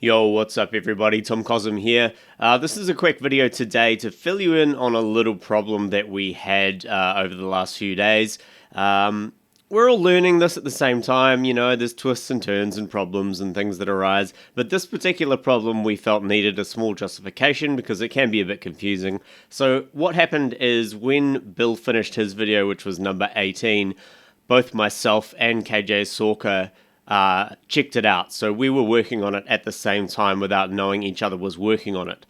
Yo, what's up everybody, Tom Cosm here. This is a quick video today to fill you in on a little problem that we had over the last few days. We're all learning this at the same time, you know, there's twists and turns and problems and things that arise, but this particular problem we felt needed a small justification because it can be a bit confusing. So what happened is when Bill finished his video, which was number 18, both myself and KJ Sorka checked it out. So we were working on it at the same time without knowing each other was working on it.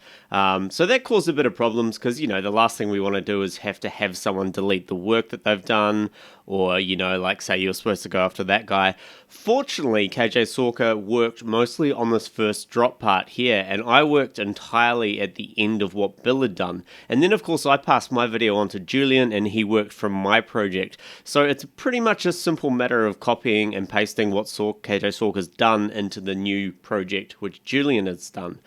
So that caused a bit of problems because, you know, the last thing we want to do is have to have someone delete the work that they've done, or, you know, like say you're supposed to go after that guy. Fortunately, KJ Sorka worked mostly on this first drop part here, and I worked entirely at the end of what Bill had done. And then, of course, I passed my video on to Julian, and he worked from my project. So it's pretty much a simple matter of copying and pasting what KJ Sorka's done into the new project, which Julian has done.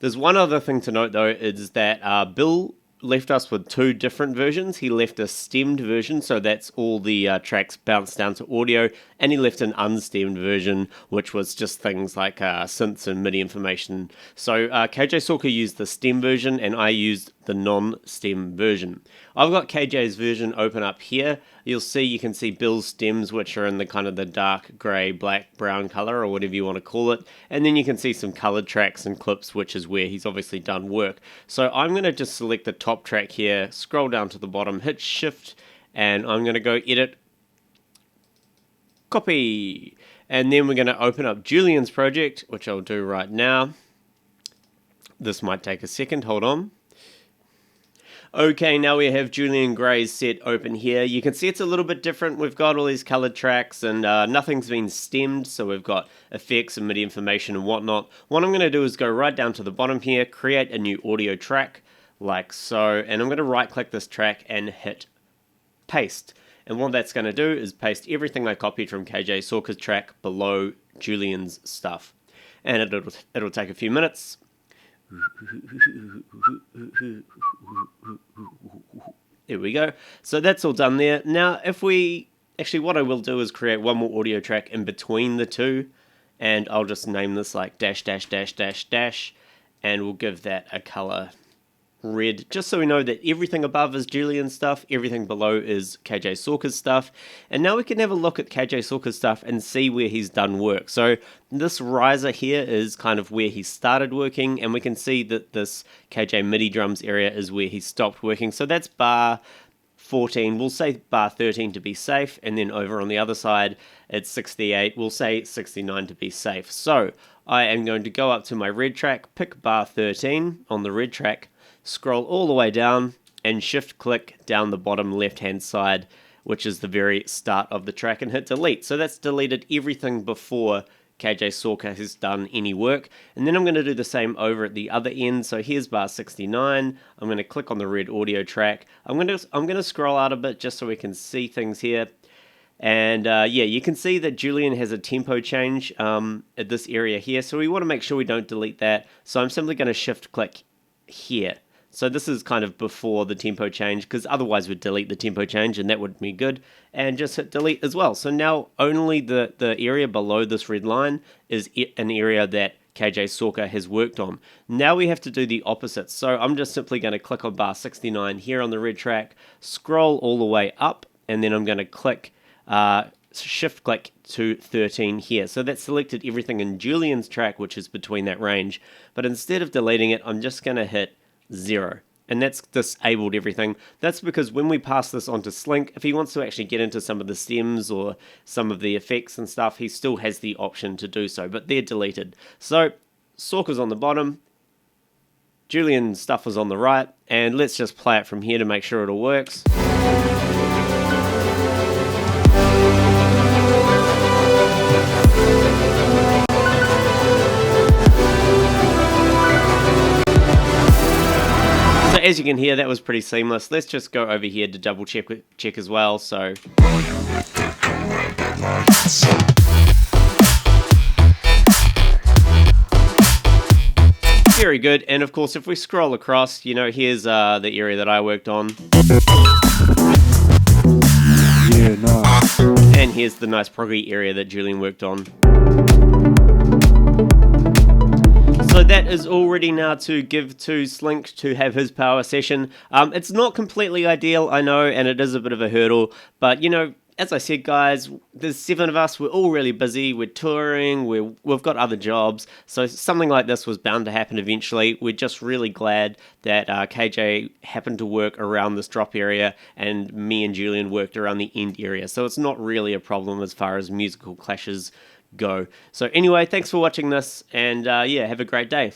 There's one other thing to note, though, is that Bill left us with two different versions. He left a stemmed version, so that's all the tracks bounced down to audio, and he left an unstemmed version, which was just things like synths and MIDI information. So KJ Sorka used the stem version, and I used the non-stem version. I've got KJ's version open up here. You can see Bill's stems, which are in the kind of the dark grey, black, brown color, or whatever you want to call it. And then you can see some colored tracks and clips, which is where he's obviously done work. So I'm going to just select the top track here, scroll down to the bottom, hit shift, and I'm going to go edit, copy. And then we're going to open up Julian's project, which I'll do right now. This might take a second, hold on. Okay, now we have Julian Gray's set open here. You can see it's a little bit different. We've got all these colored tracks and nothing's been stemmed, so we've got effects and MIDI information and whatnot. What I'm going to do is go right down to the bottom here, create a new audio track, like so, and I'm going to right click this track and hit paste. And what that's going to do is paste everything I copied from KJ Sorka's track below Julian's stuff. And it'll take a few minutes. There we go. So that's all done there. Now, what I will do is create one more audio track in between the two, and I'll just name this like dash dash dash dash dash, and we'll give that a color red, just so we know that everything above is Julian's stuff, everything below is KJ Sorka's stuff. And now we can have a look at KJ Sorka's stuff and see where he's done work. So this riser here is kind of where he started working, and we can see that this KJ MIDI drums area is where he stopped working. So that's bar 14, we'll say bar 13 to be safe, and then over on the other side it's 68, we'll say 69 to be safe. So I am going to go up to my red track, pick bar 13 on the red track, scroll all the way down and shift click down the bottom left hand side, which is the very start of the track, and hit delete. So that's deleted everything before KJ Sorka has done any work. And then I'm going to do the same over at the other end. So here's bar 69. I'm going to click on the red audio track. I'm going to scroll out a bit just so we can see things here. And yeah, you can see that Julian has a tempo change at this area here. So we want to make sure we don't delete that. So I'm simply going to shift click here. So this is kind of before the tempo change, because otherwise we'd delete the tempo change and that would be good, and just hit delete as well. So now only the area below this red line is an area that KJ Sorka has worked on. Now we have to do the opposite. So I'm just simply going to click on bar 69 here on the red track, scroll all the way up, and then I'm going to click shift click to 13 here. So that's selected everything in Julian's track, which is between that range. But instead of deleting it, I'm just going to hit 0, and that's disabled everything. That's because when we pass this on to Slink, if he wants to actually get into some of the stems or some of the effects and stuff, he still has the option to do so, but they're deleted. So Sorka's on the bottom, Julian's stuff is on the right, and let's just play it from here to make sure it all works. As you can hear, that was pretty seamless. Let's just go over here to double check as well. So very good. And of course, if we scroll across, you know, here's the area that I worked on. Yeah, nice. And here's the nice proggy area that Julian worked on. So that is all ready now to give to Slink to have his power session. It's not completely ideal, I know, and it is a bit of a hurdle, but as I said, guys, there's 7 of us. We're all really busy. We're touring. We've got other jobs. So something like this was bound to happen eventually. We're just really glad that KJ happened to work around this drop area and me and Julian worked around the end area. So it's not really a problem as far as musical clashes go. So anyway, thanks for watching this, and yeah, have a great day.